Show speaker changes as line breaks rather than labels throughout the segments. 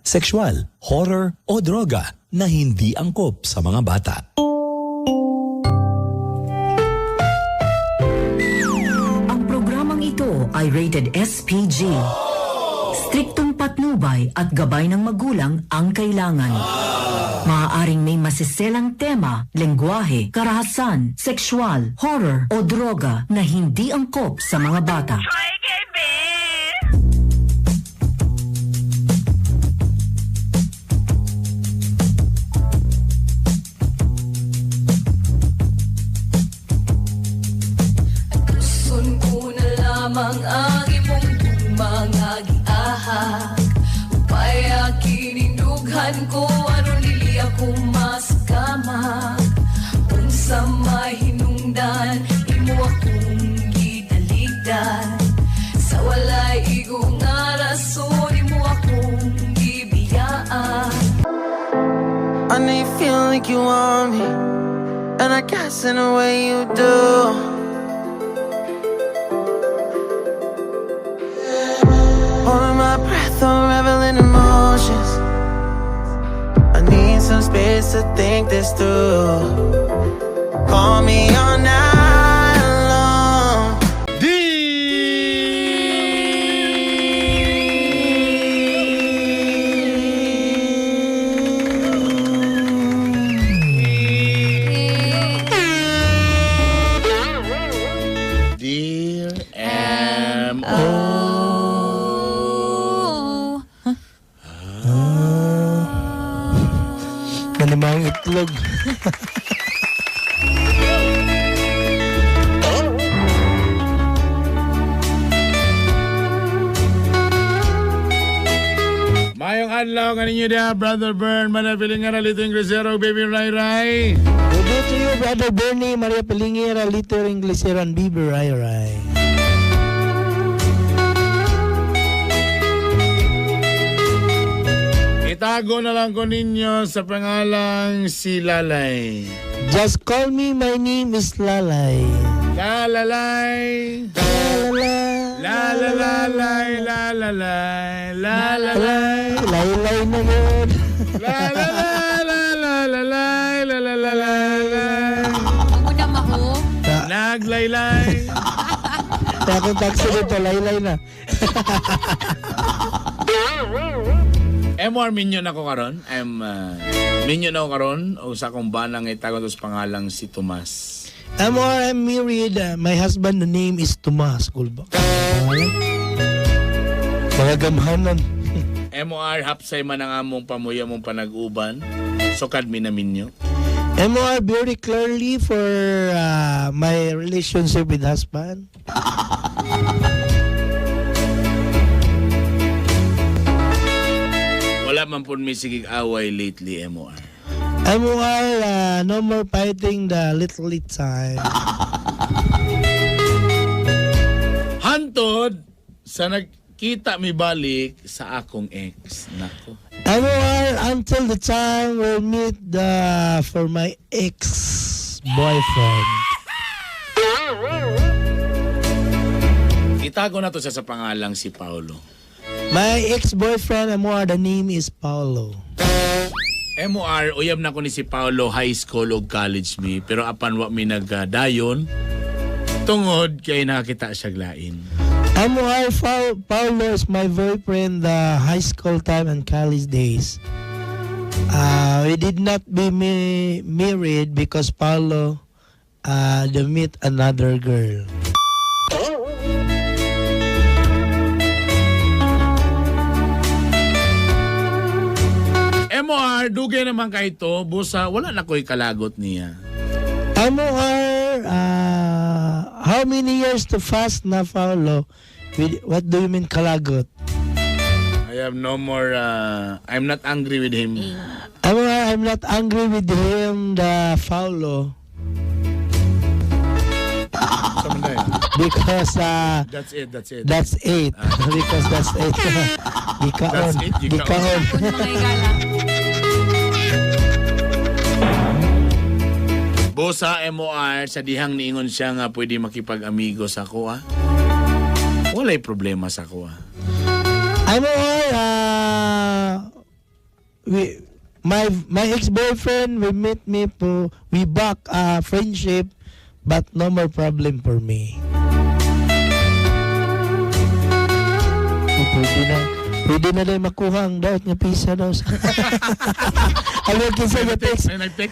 sexual, horror o droga na hindi angkop sa mga bata.
Ang programang ito ay rated SPG. Striktong patnubay at gabay ng magulang ang kailangan. Maaaring may masiselang tema, lengguwahe, karahasan, sexual, horror o droga na hindi angkop sa mga bata.
Ang imong tumangagiahak upaya kinindughan ko aron dili ako maskamak unsa may hinungdan imo akong gitaligdan sa walay igong nga rason imo akong gibiyaan.
I know you feel like you want me, and I guess in a way you do. Holding my breath, unraveling emotions. I need some space to think this through. Call me all night long.
Dear M.O.
Malimang itlog.
Mayong adlaw kaninyo dia, Brother Bern, manapiling nga ralito Inglesero, Baby Rai Rai.
Good day to you, Brother Bernie, Maria Pelingera, Lito Inglesero, and Bibi Rai Rai.
Itago na lang ko ninyo sa pangalang si Lalay.
Just call me, my name is Lalay.
Lalalay.
Lalala.
Lalalay. Lalalay. Lalalay.
Laylay na yun.
Lalalay. Lalalay.
Ako na maho.
Naglaylay.
Kaya kung taxi dito, laylay na.
MR minyon ako karon. Minyon ako karon o sa akong banang itago sa pangalang si Tomas.
I'm married. My husband, the name is Tomas. Cool ba? Mga gamhanan.
MR hapsay man ang among pamuya mong panag-uban. Sukad mi na minyo.
MOR very clearly for my relationship with husband.
Wala man po may sigig away lately, MR.
MOR, no more fighting the little time.
Hantod sa nagkita mi balik sa akong ex. Nako.
MOR, until the time we'll meet for my ex-boyfriend.
Itago na to sa pangalang si Paulo.
My ex-boyfriend, MOR, the name is Paulo.
MOR, uyab na ko ni si Paulo high school o college mi. Pero apan wa mi nagdayon, tungod kay nakita siya glain.
MOR, Paulo is my boyfriend the high school time and college days. We did not be married because Paulo they meet another girl.
MOR, dugay naman kay ito, busa, wala na ko'y kalagot niya.
MOR, how many years to fast na, Paulo? What do you mean kalagot?
I have no more, I'm not angry with him.
MOR, I'm not angry with him, the Paulo. Because
That's it.
that's it. Because that's it. Gikaon.
That's it, gikaon.
Gikaon.
Mga igala.
Bosa MOR, sa dihang niingon siya nga pwede makipag-amigo sa ko, ah. Walay problema sa ko, ah.
Ano my ex-boyfriend we met me po, we back friendship, but no more problem for me. Pwede na din makuha ang daot nga pisa daw. Alam ko sa text.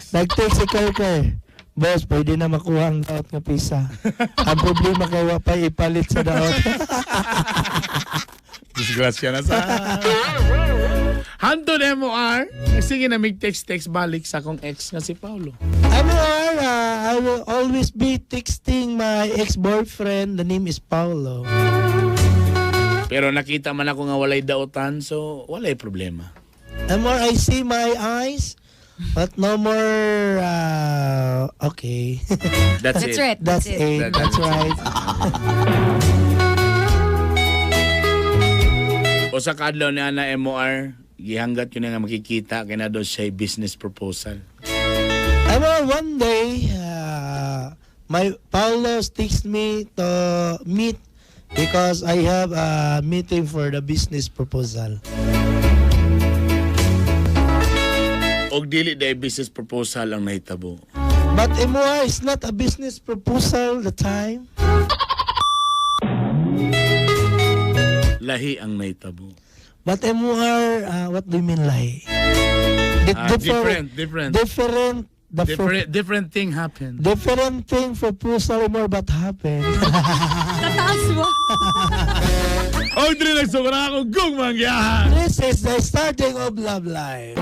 Nag-text ikaw ko. Boss, pwede na makuha ang daot nga pisa. Ang problema kay wa pa ipalit sa daot.
Disgrasya na sa... Hantod MOR. Sige na may text balik sa akong ex nga si Paulo.
MOR, I will always be texting my ex-boyfriend. The name is Paulo.
Pero nakita man ako nga walay daotan, so walay problema.
MOR, I see my eyes, but no more, okay.
That's
That's
it.
right.
That's it. That's right.
O sa kadlaw ni Ana MOR, gihanggat yun nga makikita kaya na doon siya business proposal.
MOR, one day, my Paulo texts me to meet because I have a meeting for the business proposal.
Og dili day business proposal ang nahitabo.
But MOR is not a business proposal the time.
Lahi ang nahitabo.
But MOR, what do you mean like?
Different. Different thing happened.
Different thing proposal MOR but happened.
Tataas mo.
Og dili nagsugara ako kung mangyahan.
This is the starting of Love Life.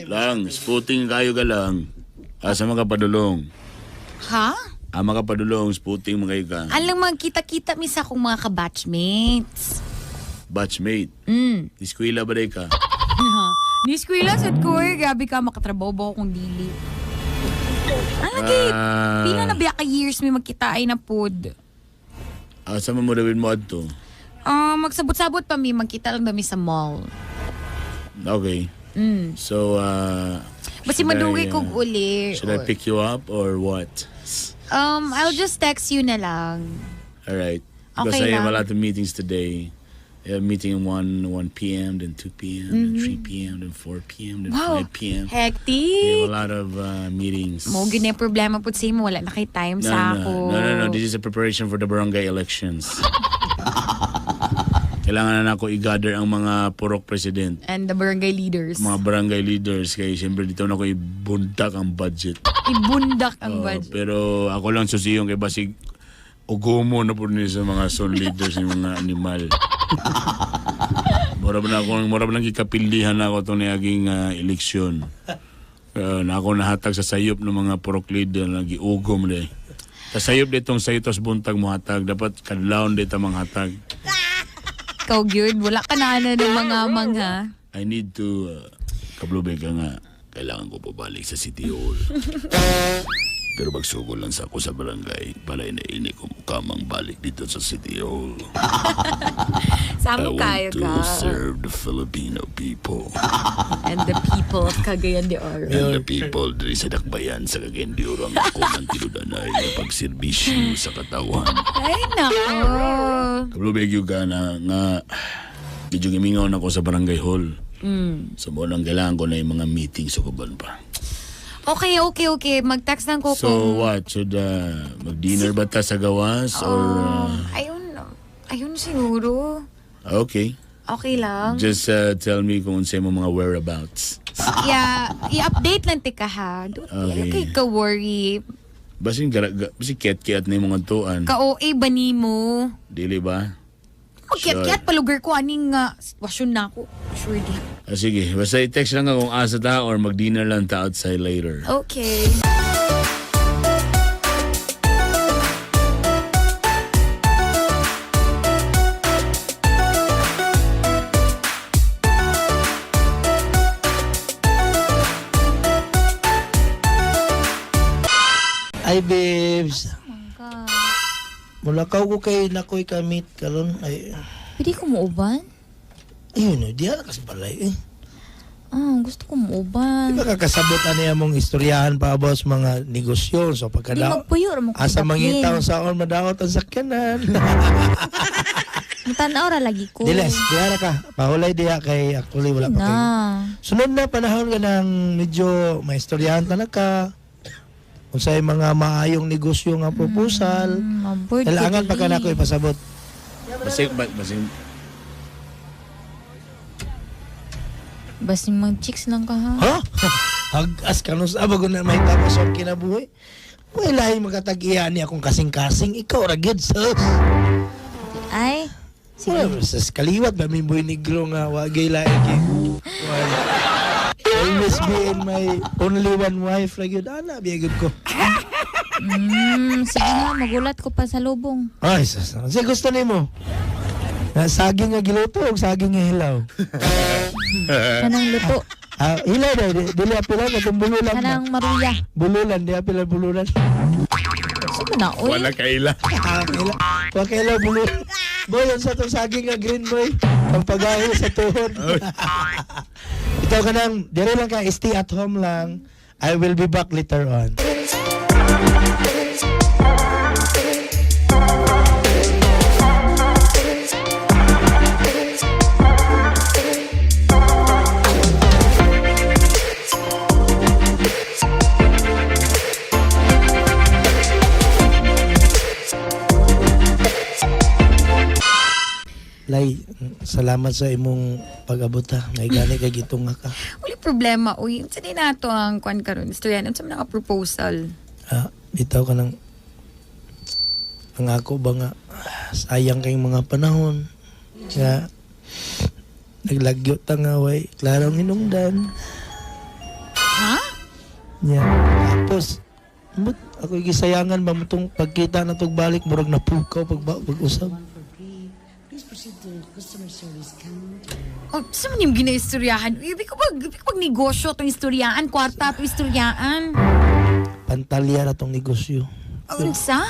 Lang, sputing kayo galang. Asa mga padulong.
Ha?
Mga padulong, sputing mga ka.
Alam, magkita-kita mi sa akong mga kabatchmates.
Batchmate. Iskwila ba day ka?
Ni eskwela sad ko grabe ka makatrabaho ba akong dili. Lagi, pila na biya ka years may magkita ay na pod.
Asa mo dawin mo adto?
Magsabot-sabot pa mi, magkita lang ba mi sa mall.
Okay. So,
Basi
should
madugay
I,
kog uli.
should I pick you up or what?
I'll just text you na lang.
Alright. Because
Okay
I have a
lang.
lot of meetings today. I have a meeting 1 p.m., then 2 p.m., then 3 p.m., then 4 p.m., then
Wow,
5 p.m. We have
hectic.
a lot of meetings.
Mo gina problema pud sa imo, wala na kay time sa ako.
No. This is a preparation for the barangay elections. Kailangan na ako i-gather ang mga purok president.
And the barangay leaders.
Mga barangay leaders. Kaya siyempre dito na ako ibundak ang budget.
Ibundak ang budget.
Pero ako lang susiyong kay basig ugomo na po niya sa mga son leaders ng mga animal. Mura ba nang ikapildihan ako itong naging eleksyon. Na ako nahatag sa sayop ng mga purok leader na giugom na. Sa sayop ditong saytos buntag mo hatag. Dapat kadlawon dito mga hatag.
Ikaw, Gyud, wala ka na ng mga mangha.
I need to, kablube ka nga, kailangan ko pabalik sa City Hall. Pero magsugol lang sa ako sa barangay para inaini ko kamang balik dito sa City Hall. I
Samo kayo
want to
ka.
serve the Filipino people.
And the people of Cagayan de Oro.
And the people diri sa Dakbayan sa Cagayan de Oro ang ako ng tinudanay na pagserbisyo sa katawan.
Ay, nako.
Kablube ka na nga, medyo gimingaw na ako sa barangay hall. So mo nang kailangan ko na yung mga meeting sa kuban pa.
Okay. Mag-text lang ko
So
kung...
what? Should mag-dinner ba ta sa gawas? Or
Ayun siguro.
okay.
Okay lang.
Just tell me kung unsay mo mga whereabouts.
I-update lang tika ha.
Okay.
Okay ka worry.
Basin kiat-kiat na yung mga tuan.
Ka-OA ba ni mo?
Dili ba?
Magkiat-kiat palugar ko aning sitwasyon na ako. Sure di.
Sige, basta i-text lang kung asa ta or mag-dinner lang ta outside later.
Okay.
Hi, babes.
God.
Mulakaw ko kay nakoy kamit karon ay
Pwede ko mauban?
ayun di ala kas balay eh.
Gusto ko mauban.
Di ba kakasabot niya mong istoryahan pa about sa mga negosyo so
Di
pagkadaot
magpuyo mo
asa mangitaw sa on madaot ang sakyanan.
Matanaw ra lagi ko.
Diles, diara ka. Pahulay diya kay actually wala pa kayo. Sunod na panahon ka ng medyo maistoryahan talaga ka. Kung sa'y mga maayong negosyo nga proposal. Kailangan pa ka na ko ipasabot.
Basing mag chicks lang ka ha.
Ha? Hagas ka nung sa bago na may tapos ang kinabuhi. Wala yung makatag-iya niya akong kasing-kasing. Ikaw ra gyud sus.
Ay.
Well, sa kaliwat ba may boy negro nga wagay laig. Always being my only one wife ra gyud ana biyagud ko.
Sige nga, magulat ko pa sa lubong.
Ay, sige gusto nimo. Na saging nga giluto o saging nga hilaw.
Kanang luto.
Hilaw daw, dili apila katong bululan.
Kanang maruya.
Bululan, di apila bululan.
Sino na, uy?
Wala kaila.
Wala kaila bululan. Boy, yun sa itong saging nga green boy. Ang pag-ahil sa tuhod. Ito ka nang, dire lang ka, stay at home lang. I will be back later on. Lay, salamat sa imong pag-abot ha. May gani kay gitong nga ka.
Wala problema, uy. Saan na ito ang kwan karon? Istoryan, ano sa mga proposal?
Bitaw ka ng ang ako ba nga sayang kayong mga panahon. Nga naglagyo ta nga way klarong hinungdan.
Ha?
Nya tapos ako gisayangan ba mo tong pagkita na tong balik murag napukaw pag-usap.
Oh, saan man yung ginaistoryahan? Uy, ko pag negosyo itong istoryahan, kwarta itong istoryahan.
Pantalya na tong negosyo.
Unsa?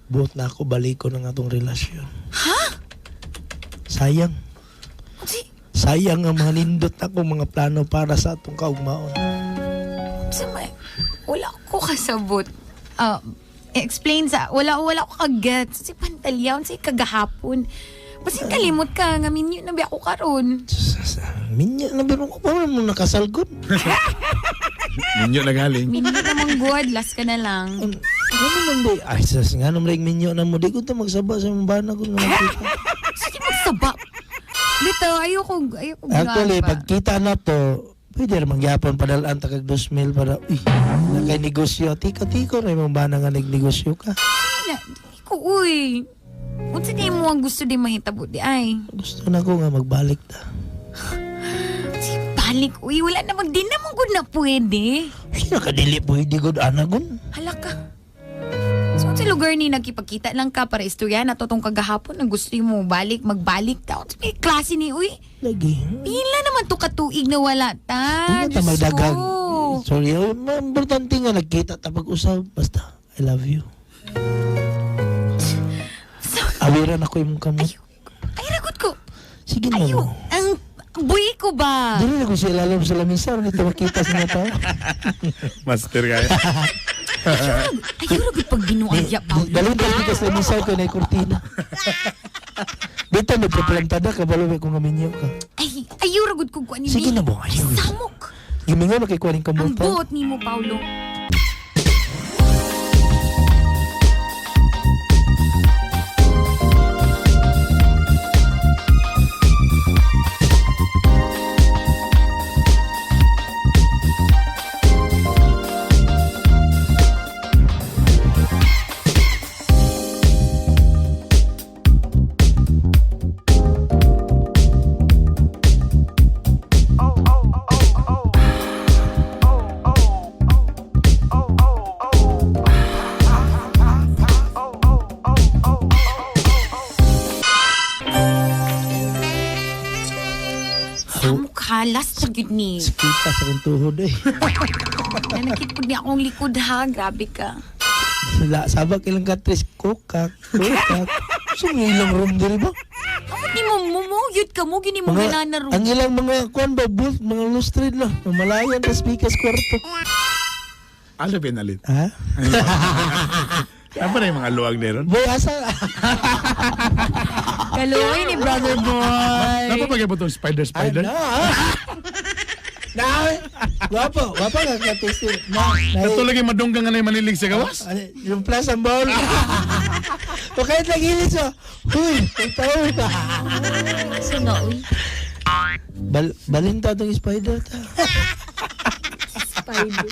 Buot na ako baliko ng atong relasyon.
Ha?
Sayang.
Unsi?
Sayang ang mga nindot ako mga plano para sa atong kaugmaon.
Unsa may? Wala ko kasabot. Explain sa, wala ko kagat. Si Pantalya, unsa kagahapon. Basing kalimot ka, nga minyo na ba ako karon.
Minya na ba ko pa mo nakasalgod?
Minyo na galing.
Minyo namang good, last ka na lang.
Ano naman di? Ay, sas nga naman rin minyo na mo. Di ko ito magsaba sa mga bana ko nga makita.
Sige, magsaba. Dito, ayoko
Actually,
gaba.
pagkita na to, pwede rin mangyapon padalaan takag 2,000 para, nakay negosyo. Tiko-tiko na yung mga bana nga nagnegosyo ka.
Iko, uy. Unsa di mo ang gusto di mahitabo di ay?
Gusto na ko nga magbalik ta.
Sige, balik. Uy, wala namang din naman good na pwede.
Ay, nakadili po, hindi ko anagon.
Hala ka. So, sa lugar ni nagkipagkita lang ka para istorya na totong kagahapon na gusto mo magbalik ta. May klase ni, uy.
Lagi.
Pila naman to katuig na wala ta.
Hindi na may
Diyos
dagang.
ko.
Sorry, importante nga nagkita tapag usap. Basta, I love you. Awiran ako yung kamot.
Ay, ragot ko.
Sige na
Ayo,
mo.
ang buhay ko ba?
Dili na ko siya ilalim sa lamisar. Dito makita sa mga tao.
Master kaya.
Ayaw ragot pag binuaya pa.
Dalawang dito sa lamisar ko na yung kurtina. Dito may paplantada ka. Balawin ko nga minyo ka.
Ay, ayaw ragot ko kuha ni
Sige na mo.
Ay,
Ayaw.
samok.
Gimingaw na kay kuha ng
Ang
kamutan.
buot ni mo, Paulo. Samok halas sa gid ni.
Kita sa kong tuhod eh.
Nanakit pag niya akong likod ha. Grabe ka.
Sabak ilang katris, kokak. Ilang room diri ba?
Ako di mo mumuyod ka mo, gini mo ginana ro.
Ang ilang mga kuan ba, booth, mga lustrid na. Malayan tas bikas kwarto.
Ano pinalit?
Ha?
Apa na yung mga luwag na ron?
Boy, asa?
Kaluoy ni brother boy.
Napapagay po itong spider?
Guwapo ka katisi.
Natulog yung madunggang nga na yung manilig sa gawas?
Yung plus ang ball. O kahit lang ilis o. Huy, itaw ka.
Sino, uy?
Balinta itong spider ta.
Spider.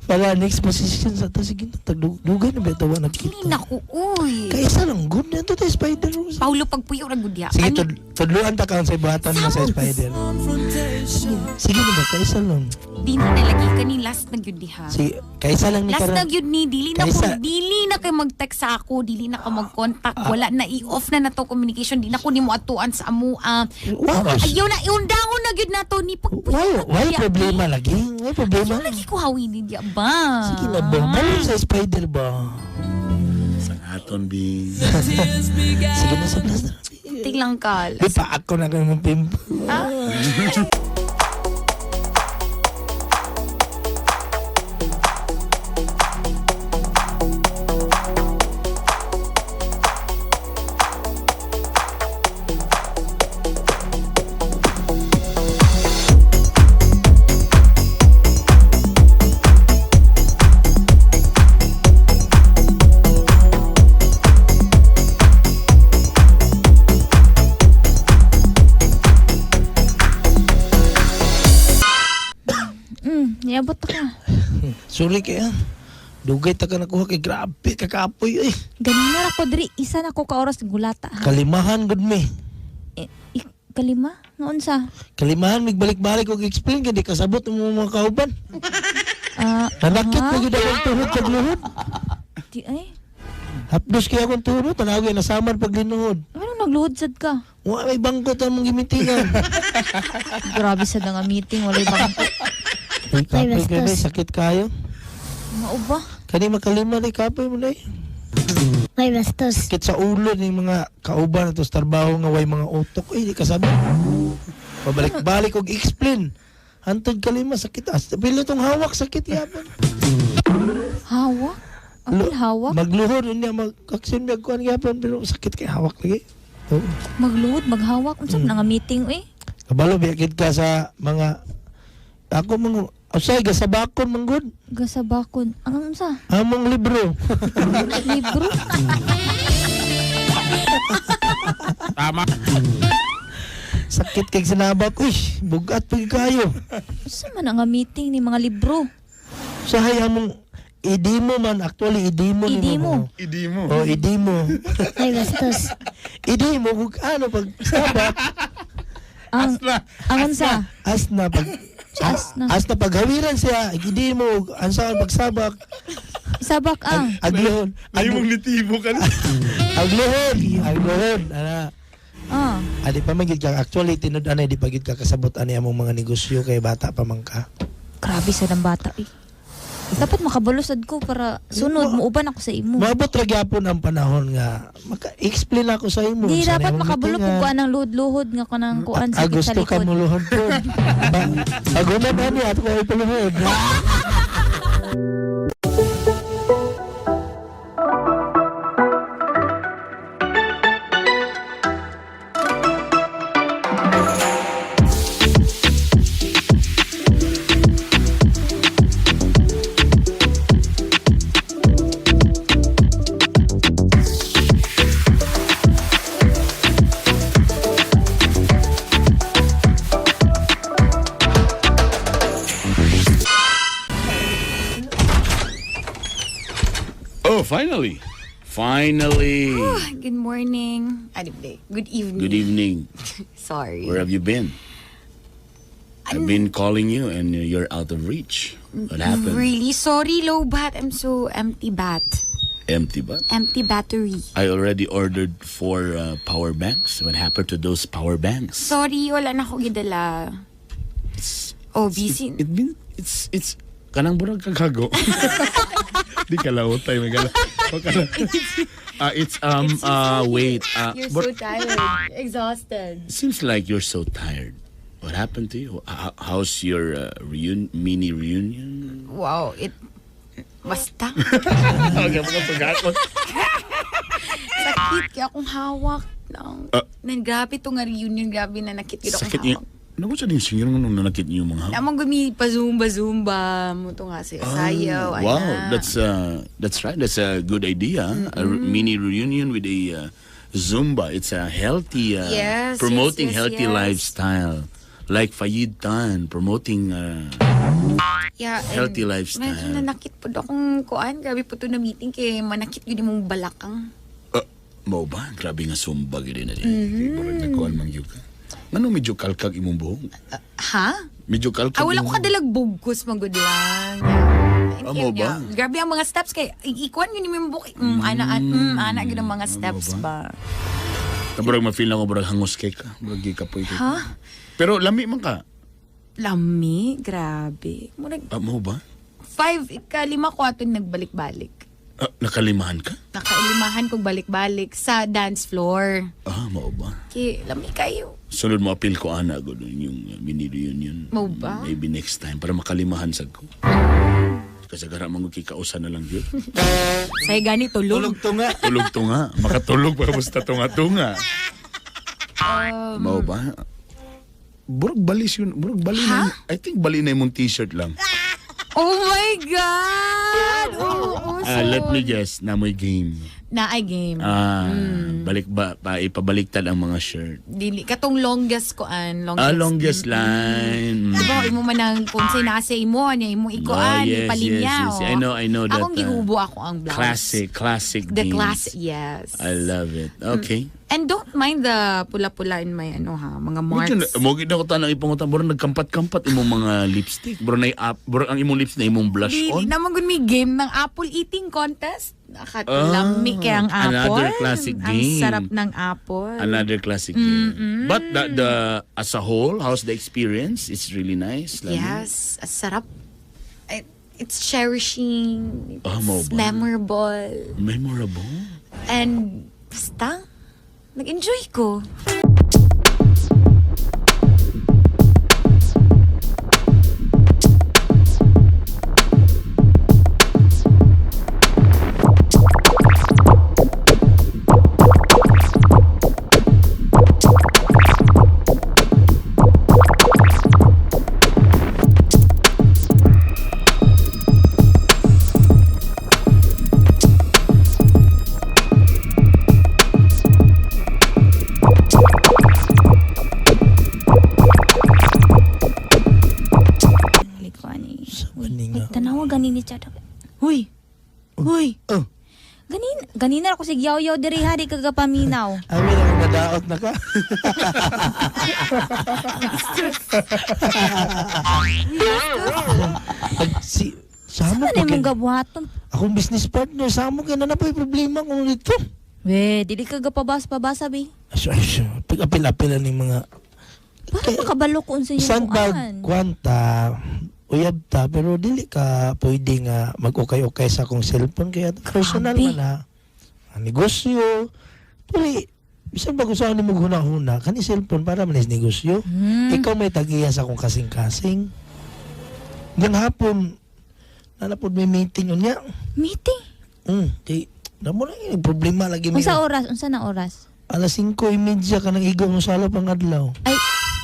Para next position sa to. Sige, tagdugan na ba ito ba
Kini
nagkita?
naku, uy.
Kaya isa lang good na ito tayo spider.
Paulo pagpuyo ra gud ya.
Sige, tudluan ta kang sa ibatan na sa spider. Sige na ba, kaya isa lang.
Di na nalagi ka ni last na gyud diha.
Sige, kaya isa lang ni
Last na
Karan.
gyud ni dili na
Kaysa-
ko dili na kay mag-text sa ako, dili na ka mag-contact, wala na i-off na nato communication, di na ko nimo atuan sa amua.
Wow.
Ayaw na iundahon na gyud nato ni pagpuyo.
Why problema lagi? Why problema?
Lagi ko hawi ni dia ba?
Sige na ba, balik sa spider ba?
Sang aton, Bing.
Sige na sa plus na.
Tinglang ka.
Di pa ako na kayo mag-pimple.
Niabot ka.
Sorry kaya. Dugay ta ka nakuha kay grabe kakapoy eh.
Ganun na ako diri, isa na ko ka oras gulata ha.
Kalimahan gud me.
Kalima? Noon sa?
Kalimahan migbalik-balik og explain kay di kasabot ang mga kauban. Nanakit na gid ang tuhod kag luhod.
Di ay.
Hapdos kaya akong tuhod, tanawin nasamar pag linuhod.
Ano nagluhod sad ka?
Wa may bangko ta mong gimitingan.
Grabe sad nga meeting, walay bangko.
Ay, kapoy kay sakit kayo.
Mao ba?
Kani makalima ni kapoy mo nay.
May bastos.
Sakit sa ulo ni mga kauban atos trabaho nga way mga utok di kasabot. Pabalik-balik og explain. Hantod kalima sakit as. Pilo tong hawak sakit yapon.
Hawak? Apil hawak?
Magluhod niya magkaksin mi kuan yapon pero sakit kay hawak lagi. Oh.
Magluhod, maghawak. Unsam na nga meeting eh.
Kabalo biyakid ka sa mga ako mga usay gasabakon manggod.
Gasabakon. Ang unsa?
Among libro.
Libro?
Tama.
Sakit kay sinabak. Uy, bugat pag kayo.
Usa man nga meeting ni mga libro?
Sahay among idimo man. Actually, idimo.
Idimo?
Idi mo.
Oh, idimo.
May bastos.
idimo, kung ano, pag sabak,
Ang unsa?
asna, pag,
Asna.
asna paghawiran siya, idimo, ansaan pagsabak,
Sabak ang.
agluhod,
Ayaw mong nitibo ka na.
agluhod, ana. Adi pa magid ka, actually, tinud anay, di pagid ka kasabot anay among mga negosyo, kay bata pa man ka.
Grabe sa ng bata eh. Dapat makabalusad ko para sunod mo uban ako sa imo.
Maabot ra gyapon ang panahon nga, maka-explain ako sa imo.
Di
Sana
dapat
imong
makabulok
meeting,
kung kuan ang luhod-luhod nga kanang kuan sa
Gusto ka
likod.
muluhod po. Ako na ba niya? Ako ay paluhod.
Oh, finally. Finally.
Good morning. Good evening.
Good evening.
Sorry.
Where have you been? I've been calling you and you're out of reach. What happened?
Really sorry, low bat. I'm so empty bat.
Empty but
Empty battery.
I already ordered 4 power banks. What happened to those power banks?
Sorry, wala na ako gidala. Oh, busy.
It's kanang burag kagago. Di ka lautay may gala. It's wait.
You're so tired. Exhausted.
Seems like you're so tired. What happened to you? How's your mini reunion?
Wow, basta.
Okay, pagkapagat mo.
Sakit kaya akong hawak lang. Grabe to nga reunion, grabe na nakit kita
Sakit
akong
niyo.
hawak.
Naku sa din singer nung nanakit niyo mga hawak.
Namang gumi pa zumba mo to nga sayaw.
Wow, that's right. That's a good idea. A mini reunion with a Zumba. It's a healthy,
Yes,
promoting
yes,
healthy
yes.
lifestyle. Like Fayid Tan, promoting healthy lifestyle.
Medyo nanakit po akong kuan. Grabe po to na meeting kay manakit yun mong balakang.
Mao ba? Grabe nga Zumba gid na din. Murag nagkuan man gyud ka. Ngano medyo kalkag imong buhok?
Ha?
Medyo kalkag.
Wala ko
imong-
kadalag bugkos magod lang.
Mo ba?
Grabe ang mga steps kay ikuan yun yung buhok. Ana gyud ang mga steps ba.
Kaburag ma-feel ako burag hangos kay ka. Burag gikapoy kay ka.
Ha?
Pero lami man ka.
Lami, grabe. Murag
Mo ba?
5, 4 nagbalik-balik.
Nakalimahan ka?
Nakailimahan kong balik-balik sa dance floor.
Mao ba?
Kay lami kayo.
Sunod mo appeal ko ana gud yung mini reunion.
Mao ba?
Maybe next time para makalimahan sad ko. Kasi gara man kay kausan na lang gyud.
Say gani tulog.
Tulog to nga.
Tulog to nga. Makatulog pa basta tunga-tunga. Mao ba? Burag balis yun. Burag bali na. I think bali na yung t-shirt lang.
Oh my God!
Let me guess. Na may game.
Na ay game.
Balik ba? Ipabaliktad ang mga shirt.
Dili katong longest koan,
Longest line.
Diba, imo man ang kung say nasa imo, niya imo ikuan, ipalinya.
yes. I know that.
Akong gihubo ako ang blouse.
Classic
The
jeans.
classic, yes.
I love it. Okay.
And don't mind the pula-pula in my mga marks.
Mo gid ako tanang ipangutan burang nagkampat-kampat imong mga lipstick. Burang ang imong lips na imong blush
Dili
on.
naman gud may game ng apple eating contest. Nakatulami kay ang apple.
Another classic
Ang
game.
sarap ng apple.
Another classic game. But the as a whole, how's the experience? It's really nice. Lami.
Yes, sarap. It's cherishing. It's
mo ba?
memorable.
Memorable.
And basta, nag-enjoy ko.
Tanawa ganin ni Chad. Huy. Huy. Ganina ako si Yaw-Yaw diri hari kagapaminaw.
Amin ang nadaot na ka. Sama
Ano yung gabuhaton?
Akong business partner, sama ka na po yung problema kung dito.
We, dili kagapabasa-pabasa be.
Pag-apil-apil ng mga...
Para makabalo ko unsa yung
Sandbag,
kuan.
kwanta, uyab ta, pero dili ka pwede nga mag-ukay-ukay sa akong cellphone, kaya personal
Grabe.
man ha. Ang negosyo, tuloy, bisan bago sa ni mo huna-huna, kani cellphone para manis negosyo. Ikaw may tagiya sa akong kasing-kasing. Ngan hapon, nanapod may meeting unya.
Meeting?
Kay, namo lang yung problema lagi may...
Unsa oras? Unsa na oras?
Alas 5:30 ka nang igaw mo sa alap ang adlaw.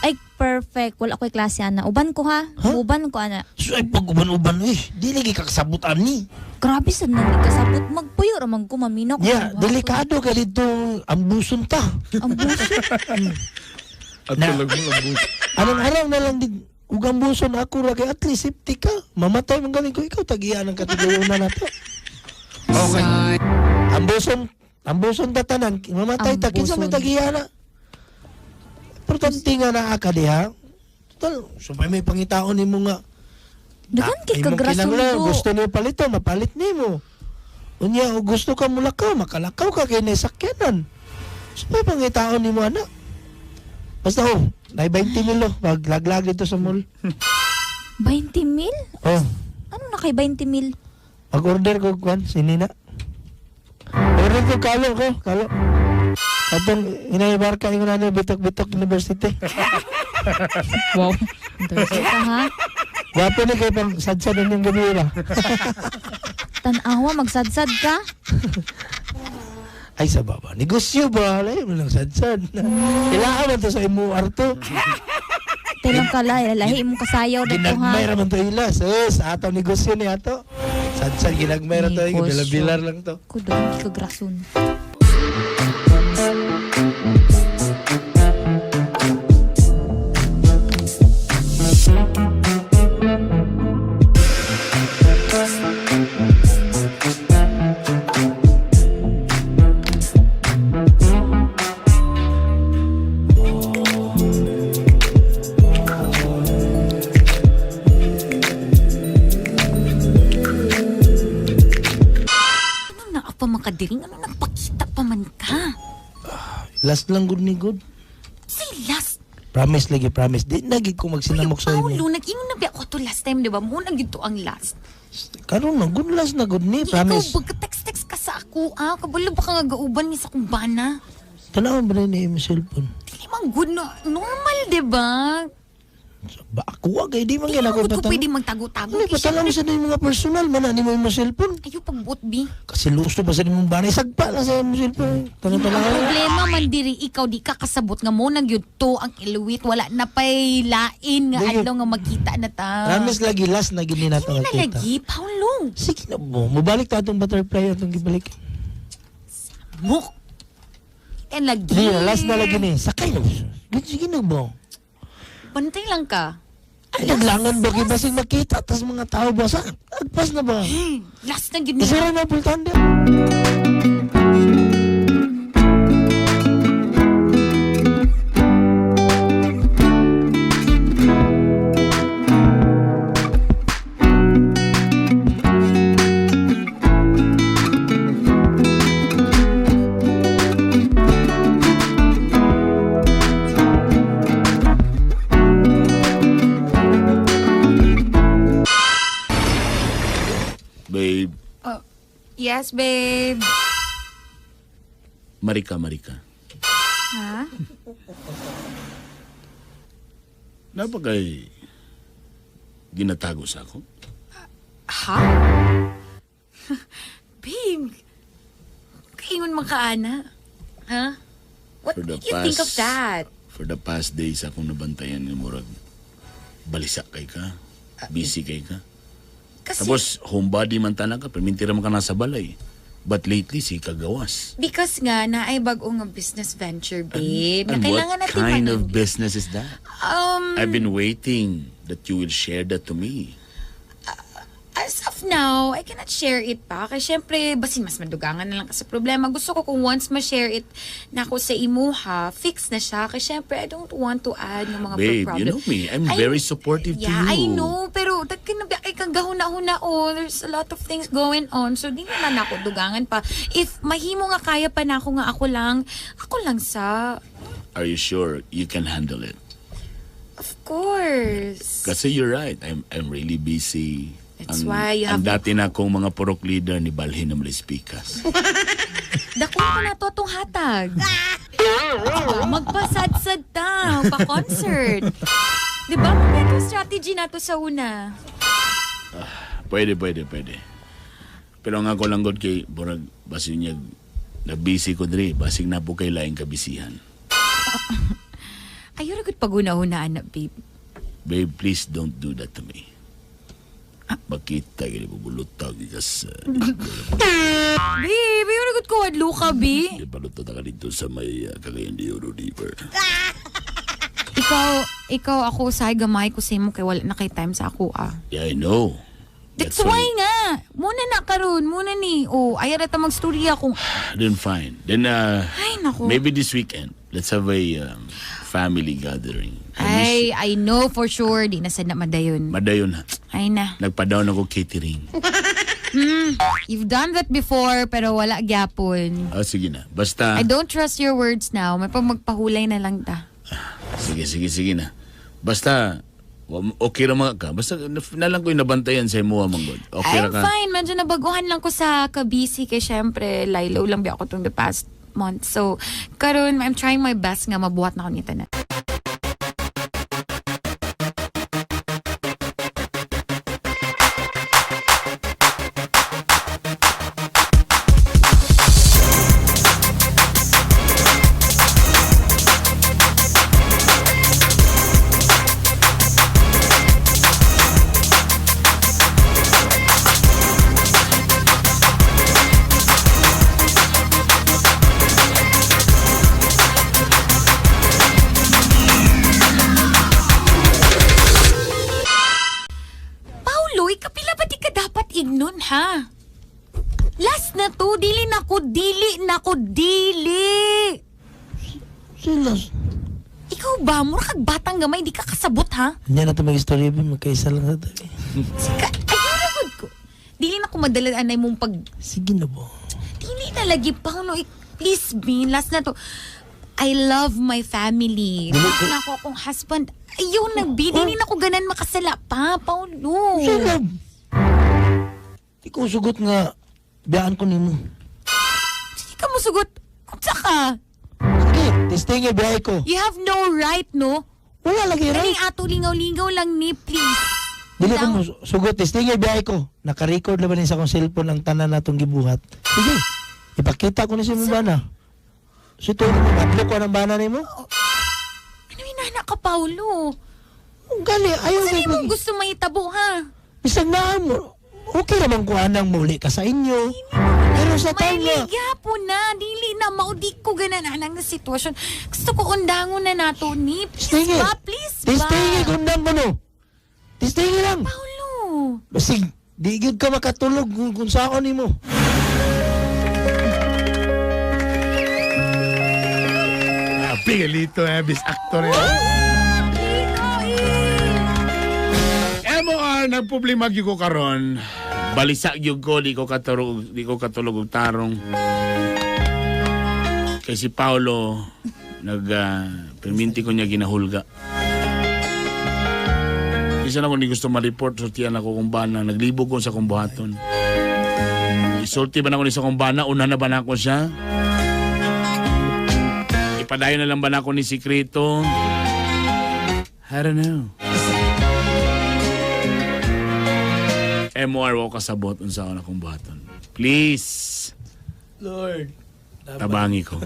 Ay, perfect. Wala ko'y klase ana. Uban ko ha. Uban ko ana.
So ay pag-uban-uban di lagi kakasabutan ni.
Grabe sad nang kasabot. Magpuyo ra man ko maminok.
Yeah, delikado ka dito ang buson ta.
Ang buso.
At
Na-
talagang ang bus.
Anong araw na lang din ugang buson ako ra kay at least safety ka. Mamatay man galing ko ikaw tagian ang kategory na nato. Okay. Ang buson tatanan mamatay
Ang
ta kinsa may
buson.
tagian na. Importante nga na ka diha. Total, so may pangitaon nimo nga.
Dagan kay
imong kinahanglan,
kagrasundo.
gusto niyo palito, mapalit nimo. Unya, o gusto ka mulakaw, makalakaw ka kay naisakyanan. So, may pangitaon ni mo, anak. Basta, na 20 mil, pag laglag dito sa mall.
20 mil?
Oh,
Ano na kay 20,000.
Mag-order ko, Kwan, si Nina. Order ko, kalo. Atong inaibarka yung ano, Bitok University.
Wow. Interesting ka, ha?
Wapo na kayo pang sadsadan yung gabira.
Tanawa, magsadsad ka?
Ay, sa baba. Negosyo ba? Alay mo lang sadsad. Kailangan man to sa imo arto.
Tilang ka lahi mong kasayaw na to, ha?
Ginagmay raman to ila. Sus, ato negosyo ni ato. Sadsad, ginagmay ra to.
Negosyo.
Bilar lang to.
Kudong kagrasun.
Ano na pa makadiring? Ano nagpakita pa man ka?
Last lang good ni good.
Say last.
Promise lagi, promise. Di nagig ko magsinamok sa
Paulo,
imo.
nag-ingon na ba ako to last time, di ba? Muna gito ang last.
Karon na, good last na good ni, promise.
Ikaw, pagka-text-text ka sa ako, kabalo ba ka nga gauban ni sa kumbana?
Tanaw ba rin ni imo cellphone?
Hindi man good na, normal, di ba?
Ba, ako agay, di man
Hindi
ginagawa
naman ko pwede magtago-tago.
Hindi, patala mo sa na yung mga personal, manani mo yung cellphone.
Ayaw pagbot, bi.
Kasi lusto pa sa nimong banay, sagpa lang sa imong cellphone.
Ang
Tala.
problema man diri, ikaw di ka kasabot nga mo nang yun to ang iluwit. Wala na pa'y lain nga
Sige.
adlaw nga magkita na ta.
Promise lagi, last na gini nato
Hindi na
nakita.
lagi, Paulo.
Sige na mo, mabalik ta itong butterfly atong gibalik.
Mo. Kita lagi.
Hindi na, last na lagi ni. Sakay na mo. Sige na mo.
Bantay lang ka.
Ay, naglangan ba kayo basig makita, tas mga tao ba sa agpas na ba?
Last na gini.
Isara na pultan din.
Babe,
Yes, babe.
Marika.
Ha?
Napagay ginatago sa ako?
Ha? Babe. Kaingon makaana. Ha? What
For the
do you think of
past-
that?
For the past days akong nabantayan ng murag balisa kay ka, busy kay ka.
Kasi,
Tapos homebody man tanan ka, permintira man ka nasa balay. But lately, si kagawas.
because nga, naay bago nga business venture, babe. Na
And
kailangan
what
natin
kind of
manage.
business is that? I've been waiting that you will share that to me.
As of now, I cannot share it pa. Kasi syempre, basin mas madugangan na lang kasi problema. Gusto ko kung once ma-share it na ako sa imuha, fix na siya. Kasi syempre, I don't want to add ng mga
Babe,
problem.
you know me. I'm very supportive to
Yeah, I
you.
know. Pero dagkin na ba kay kagahuna-huna oh. There's a lot of things going on. So, di na na ako dugangan pa. If mahimo nga kaya pa na ako nga ako lang sa...
Are you sure you can handle it?
Of course.
Kasi you're right. I'm really busy.
That's why you
ang
have-
dati na akong mga purok leader ni Balhin ng Lispikas.
Dako ko na to itong hatag. Magpasadsad ta. Pa-concert. Diba? Maganda yung strategy na to sa una.
Pwede. Pero nga ko lang god kay Borag, basin niya, na-busy ko diri, basig na po kay laing kabisihan.
Ayaw na good pag-una-unaan na, babe.
Babe, please don't do that to me. Makita gani bubulutag sa
Babe, ayaw na good kuwadlo ka, babe.
di balutag ka dito sa may Cagayan de Oro River.
Ikaw ako sa gamay ko sa mo kay wala na kay time sa ako
Yeah, I know.
That's why nga. Muna na karon, muna ni. Oh, ayaw na ta mag-storya kung
Then fine. Then
ay nako.
maybe this weekend, let's have a family gathering.
Ay, I know for sure di na sad na madayon.
Madayon ha.
Ay na.
Nagpa-down ako catering.
You've done that before pero wala gyapon.
Sige na. Basta,
I don't trust your words now. May pag magpahulay na lang ta.
sige na. Basta, Okay ra mga ka. Basta nalang ko yung nabantayan sa imo manggod. Okay ra
I'm
ka.
fine. Medyo nabaguhan lang ko sa kabisi kay syempre laylo lang bi ako tong the past month. So, karon I'm trying my best nga mabuhat na ko nita na. Paulo, ikapila ba di ka dapat ignon, ha? Last na to, dili na ko.
Silas.
Ikaw ba? Mura kag batang gamay, di ka kasabot, ha?
Hindi na ito mag-istorya, Bin. Magkaisa lang sa tabi.
Sika, ayun na ko. Dili na ko madalaan ay mong pag...
Sige na po.
Dili na lagi, Paulo. Please, Bin, last na to. I love my family. Love na ako akong husband. Ayaw na, Bin. Dili na ko ganan makasala pa, Paulo.
Sarap. Ikaw sugot nga, biyaan ko nimo.
Sige ka mo sugot. Kutsa ka.
Sige, testing nga biyay ko.
You have no right, no?
Wala lagi ra.
Kaning ato lingaw-lingaw lang ni, please.
Dili ko mo sugot, testing nga biyay ko. Naka-record naman sa akong cellphone ang tanan natong gibuhat. Sige, ipakita ko na sa mong bana. So ito, madlo ko ng bana ni mo?
Ano inana ka, Paulo?
Ang gali, ayaw
Saan
ka.
mo gusto mahitabo, ha?
Bisag na mo. Okay naman ko anang muli ka sa inyo. Pero sa time
May
na,
liga po na. Dili na. Maudik ko ganan anang na sitwasyon. Gusto ko undangon na nato ni. Please
Stingy.
ba? Please ba?
Testingi, gundang mo no. Testingi lang.
Paulo.
Basig, di gid ka makatulog kung saan ni mo.
Pigalito bis actor yan. MOR nagproblema gyud ko karon. Balisa gyud ko di ko katulog og tarong. Kay si Paulo perminti ko niya ginahulga. Isa na ko ni gusto ma-report so tiyan ako kung bana naglibog ko sa kong buhaton. Isulti ba na ko ni sa kong bana una na ba na ako siya? Ipadayon na lang ba na ako ni Sikreto? I don't know. MOR ko kasabot unsa ako na kong buhaton. Please.
Lord.
Tabangi ko.